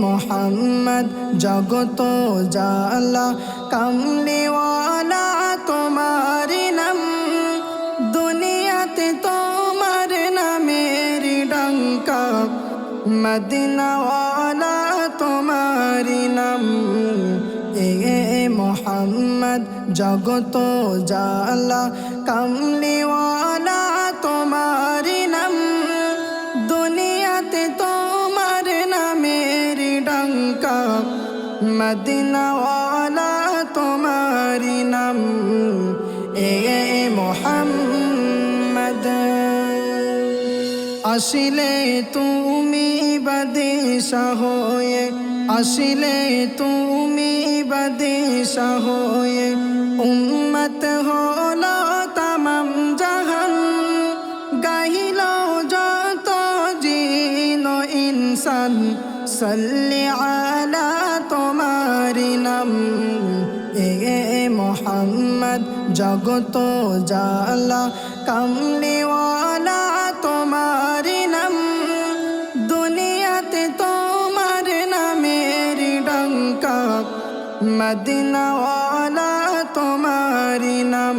মোহাম্মদ জগত জালা কামলিওয়ালা তোমার নাম, দুনিয়াতে তোমার নামের ডঙ্কা, মদিনাওয়ালা তোমার নাম। মোহাম্মদ জগত জালা কামলিওয়ালা তোমার নাম, দুনিয়াতে তোমার নামের ডঙ্কা, মদিনাওয়ালা তোমার নাম। মোহাম্মদ আসিলে তুমি বাদশাহ হয়ে, আসিলে তুমি বাদশাহ হয়ে, উম্মত হলো তামাম জাহান, গাহিল যত জিন ও ইনসান, সাল্লি আলা তোমার নাম। মোহাম্মদ জগত জালা কামলিওয়ালা তোমার নাম, দুনিয়াতে তোমার নামের ডঙ্কা, মদিনাওয়ালা তোমার নাম।